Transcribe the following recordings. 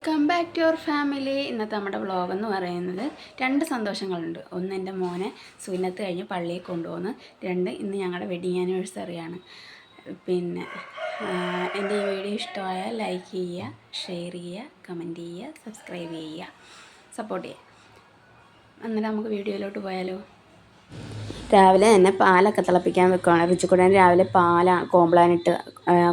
Come back to your family. ഇന്നത്തെ നമ്മുടെ വ്ളോഗെന്ന് പറയുന്നത് രണ്ട് സന്തോഷങ്ങളുണ്ട്. ഒന്ന്, എൻ്റെ മോനെ സുന്നത്ത് കഴിഞ്ഞ് പള്ളിയിൽ കൊണ്ടുപോകുന്നു. രണ്ട്, ഇന്ന് ഞങ്ങളുടെ വെഡിങ് ആനിവേഴ്സറിയാണ്. പിന്നെ എൻ്റെ ഈ വീഡിയോ ഇഷ്ടമായാൽ ലൈക്ക് ചെയ്യുക, ഷെയർ ചെയ്യുക, കമൻറ്റ് ചെയ്യുക, സബ്സ്ക്രൈബ് ചെയ്യുക, സപ്പോർട്ട് ചെയ്യുക. എന്നിട്ട് നമുക്ക് വീഡിയോയിലോട്ട് പോയാലോ. രാവിലെ തന്നെ പാലൊക്കെ തിളപ്പിക്കാൻ വെക്കുകയാണ്. റിച്ചുക്കുട്ടൻ രാവിലെ കോംപ്ലാനിട്ട്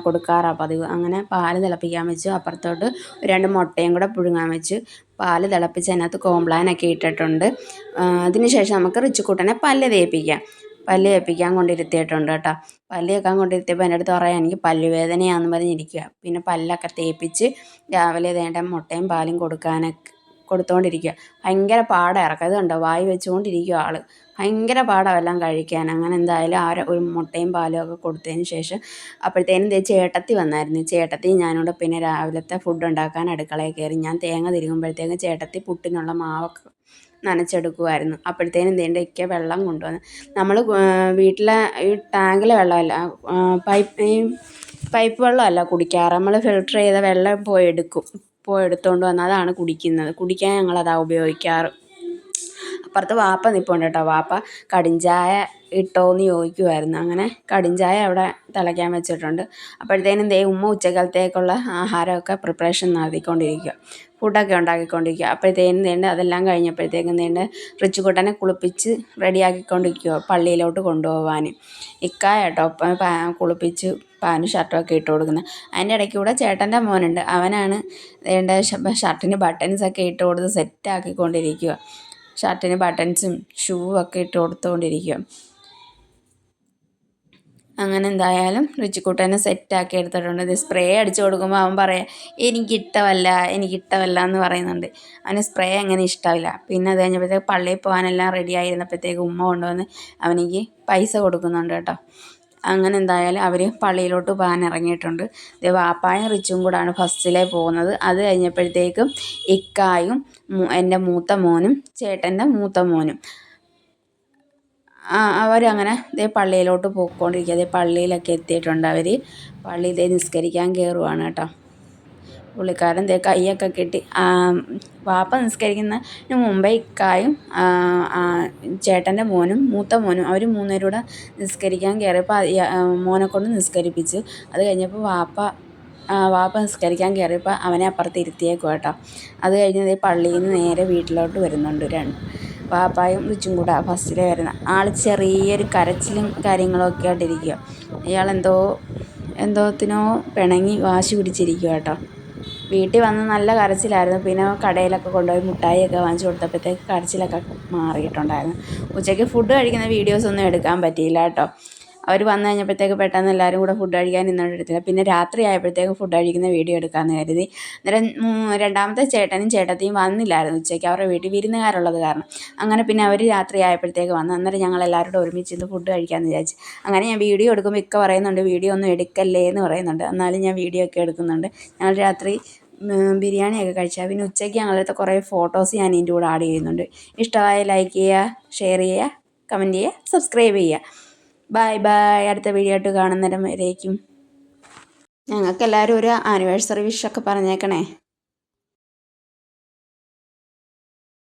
കൊടുക്കാറാണ് പതിവ്. അങ്ങനെ പാല് തിളപ്പിക്കാൻ വെച്ചു. അപ്പുറത്തോട്ട് 2 മുട്ടയും കൂടെ പുഴുങ്ങാൻ വെച്ച് പാല് തിളപ്പിച്ച് അതിനകത്ത് കോംപ്ലാനൊക്കെ ഇട്ടിട്ടുണ്ട്. അതിനുശേഷം നമുക്ക് റിച്ചുക്കുട്ടനെ പല്ല് തേപ്പിക്കാൻ കൊണ്ടിരുത്തിയിട്ടുണ്ട് കേട്ടോ. പല്ല് തേക്കാൻ കൊണ്ടിരുത്തിയപ്പോൾ എൻ്റെ അടുത്ത് പറയാം എനിക്ക് പല്ലുവേദനയാണെന്ന് പറഞ്ഞിരിക്കുക. പിന്നെ പല്ലൊക്കെ തേപ്പിച്ച് രാവിലെ വേണ്ട മുട്ടയും പാലും കൊടുത്തുകൊണ്ടിരിക്കുക. ഭയങ്കര പാടാണ് ഇറക്കുക. ഇത് കണ്ടോ, വായി വെച്ചുകൊണ്ടിരിക്കുക ആൾ. ഭയങ്കര പാടാണ് എല്ലാം കഴിക്കാൻ. അങ്ങനെ എന്തായാലും ഒരു മുട്ടയും പാലും ഒക്കെ കൊടുത്തതിന് ശേഷം അപ്പോഴത്തേനും ചേട്ടത്തി വന്നായിരുന്നു. ചേട്ടത്തി ഞാനോട് പിന്നെ രാവിലത്തെ ഫുഡ് ഉണ്ടാക്കാൻ അടുക്കളയിൽ കയറി. ഞാൻ തേങ്ങ തിരുകുമ്പോഴത്തേക്കും ചേട്ടത്തി പുട്ടിനുള്ള മാവൊക്കെ നനച്ചെടുക്കുമായിരുന്നു. അപ്പോഴത്തേനും ഇക്ക വെള്ളം കൊണ്ടുവന്ന്. നമ്മൾ വീട്ടിലെ ഈ ടാങ്കിലെ വെള്ളമല്ല, പൈപ്പ് വെള്ളമല്ല കുടിക്കാറ്. നമ്മൾ ഫിൽട്ടർ ചെയ്ത വെള്ളം എടുത്തുകൊണ്ട് വന്ന് അതാണ് കുടിക്കുന്നത്. കുടിക്കാൻ ഞങ്ങളതാണ് ഉപയോഗിക്കാറ്. അപ്പുറത്ത് വാപ്പ നിൽപ്പുണ്ട് കേട്ടോ. വാപ്പ കടിഞ്ചായ ഇട്ടോയെന്ന് ചോദിക്കുമായിരുന്നു. അങ്ങനെ കടിഞ്ചായ അവിടെ തിളയ്ക്കാൻ വെച്ചിട്ടുണ്ട്. അപ്പോഴത്തേനും ഉമ്മ ഉച്ചക്കാലത്തേക്കുള്ള ആഹാരമൊക്കെ പ്രിപ്പറേഷൻ നടത്തിക്കൊണ്ടിരിക്കുക, ഫുഡൊക്കെ ഉണ്ടാക്കിക്കൊണ്ടിരിക്കുക. അപ്പോഴത്തേനും അതെല്ലാം കഴിഞ്ഞപ്പോഴത്തേക്കും റിച്ചുക്കുട്ടനെ കുളിപ്പിച്ച് റെഡിയാക്കിക്കൊണ്ടിരിക്കുക പള്ളിയിലോട്ട് കൊണ്ടുപോകാൻ. കേട്ടോ കുളിപ്പിച്ച് പാനും ഷർട്ടുമൊക്കെ ഇട്ട് കൊടുക്കുന്നത്. അതിൻ്റെ ഇടയ്ക്ക് കൂടെ ചേട്ടൻ്റെ മോനുണ്ട്. അവനാണ് ഷർട്ടിന് ബട്ടൺസൊക്കെ ഇട്ട് കൊടുത്ത് സെറ്റാക്കിക്കൊണ്ടിരിക്കുക. ഷർട്ടിന് ബട്ടൺസും ഷൂവൊക്കെ ഇട്ട് കൊടുത്തുകൊണ്ടിരിക്കുക. അങ്ങനെ എന്തായാലും റിച്ചുക്കുട്ടനെ സെറ്റാക്കി എടുത്തിട്ടുണ്ട്. ഇത് സ്പ്രേ അടിച്ചു കൊടുക്കുമ്പോൾ അവൻ പറയാം എനിക്കിഷ്ടമല്ല എന്ന് പറയുന്നുണ്ട്. അവന് സ്പ്രേ അങ്ങനെ ഇഷ്ടമില്ല. പിന്നെ അത് കഴിഞ്ഞപ്പോഴത്തേക്ക് പള്ളിയിൽ പോകാനെല്ലാം റെഡി ആയിരുന്നപ്പോഴത്തേക്ക് ഉമ്മ കൊണ്ടുവന്ന് അവനിക്ക് പൈസ കൊടുക്കുന്നുണ്ട് കേട്ടോ. അങ്ങനെ എന്തായാലും അവർ പള്ളിയിലോട്ട് പോകാൻ ഇറങ്ങിയിട്ടുണ്ട്. വാപ്പായും റിച്ചും കൂടാണ് ഫസ്റ്റിലേ പോകുന്നത്. അത് കഴിഞ്ഞപ്പോഴത്തേക്കും ഇക്കായും എൻ്റെ മൂത്ത മോനും ചേട്ടൻ്റെ മൂത്ത മോനും അവരങ്ങനെ പള്ളിയിലോട്ട് പോയിക്കൊണ്ടിരിക്കുക. പള്ളിയിലൊക്കെ എത്തിയിട്ടുണ്ട് അവർ. പള്ളിയിൽ നിസ്കരിക്കാൻ കയറുവാണ് കേട്ടോ. പുള്ളിക്കാരൻ കൈയൊക്കെ കെട്ടി. വാപ്പ നിസ്കരിക്കുന്നതിന് മുമ്പേ ഇക്കായും ചേട്ടൻ്റെ മോനും മൂത്ത മോനും അവർ 3 പേരും കൂടെ നിസ്കരിക്കാൻ കയറിയപ്പോൾ മോനെ കൊണ്ട് നിസ്കരിപ്പിച്ച്. അത് കഴിഞ്ഞപ്പോൾ വാപ്പ നിസ്കരിക്കാൻ കയറിയപ്പോൾ അവനെ അപ്പുറത്ത് ഇരുത്തിയേക്കും കേട്ടോ. അത് കഴിഞ്ഞ് പള്ളിയിൽ നിന്ന് നേരെ വീട്ടിലോട്ട് വരുന്നുണ്ട്. വാപ്പായും റിച്ചും കൂടെ ഫസ്റ്റിലേ വരുന്ന ആൾ ചെറിയൊരു കരച്ചിലും കാര്യങ്ങളൊക്കെ ആയിട്ടിരിക്കുക. ഇയാൾ എന്തോത്തിനോ പിണങ്ങി വാശി പിടിച്ചിരിക്കുക കേട്ടോ. വീട്ടിൽ വന്ന് നല്ല കരച്ചിലായിരുന്നു. പിന്നെ കടയിലൊക്കെ കൊണ്ടുപോയി മിഠായിയൊക്കെ വാങ്ങിച്ചു കൊടുത്തപ്പോഴത്തേക്ക് കരച്ചിലൊക്കെ മാറിയിട്ടുണ്ടായിരുന്നു. ഉച്ചയ്ക്ക് ഫുഡ് കഴിക്കുന്ന വീഡിയോസൊന്നും എടുക്കാൻ പറ്റിയില്ല കേട്ടോ. അവർ വന്നു കഴിഞ്ഞപ്പോഴത്തേക്ക് പെട്ടെന്ന് എല്ലാവരും കൂടെ ഫുഡ് കഴിക്കാൻ എടുത്തില്ല. പിന്നെ രാത്രി ആയപ്പോഴത്തേക്ക് ഫുഡ് കഴിക്കുന്ന വീഡിയോ എടുക്കാമെന്ന് കരുതി. അന്നേരം രണ്ടാമത്തെ ചേട്ടനും ചേട്ടത്തിയും വന്നില്ലായിരുന്നു ഉച്ചയ്ക്ക്. അവരുടെ വീട്ടിൽ വിരുന്നുകാരുള്ളത് കാരണം. അങ്ങനെ പിന്നെ അവർ രാത്രി ആയപ്പോഴത്തേക്ക് വന്നു. അന്നേരം ഞങ്ങൾ എല്ലാവരും കൂടെ ഒരുമിച്ച് ഇന്ന് ഫുഡ് കഴിക്കാമെന്ന് വിചാരിച്ചു. അങ്ങനെ ഞാൻ വീഡിയോ എടുക്കുമ്പോൾ ഇക്ക പറയുന്നുണ്ട് വീഡിയോ ഒന്നും എടുക്കല്ലേ എന്ന് പറയുന്നുണ്ട്. എന്നാലും ഞാൻ വീഡിയോ ഒക്കെ എടുക്കുന്നുണ്ട്. ഞങ്ങൾ രാത്രി ബിരിയാണിയൊക്കെ കഴിച്ചാൽ പിന്നെ ഉച്ചയ്ക്ക് ഞങ്ങളടുത്ത് കുറേ ഫോട്ടോസ് ഞാൻ ഇതിൻ്റെ കൂടെ ആഡ് ചെയ്യുന്നുണ്ട്. ഇഷ്ടമായ ലൈക്ക് ചെയ്യുക, ഷെയർ ചെയ്യുക, കമൻറ്റ് ചെയ്യുക, സബ്സ്ക്രൈബ് ചെയ്യുക. Bye bye. അടുത്ത വീഡിയോ ആയിട്ട് കാണുന്നേരം വരേക്കും ഞങ്ങൾക്കെല്ലാവരും ഒരു ആനിവേഴ്സറി വിഷൊക്കെ പറഞ്ഞേക്കണേ.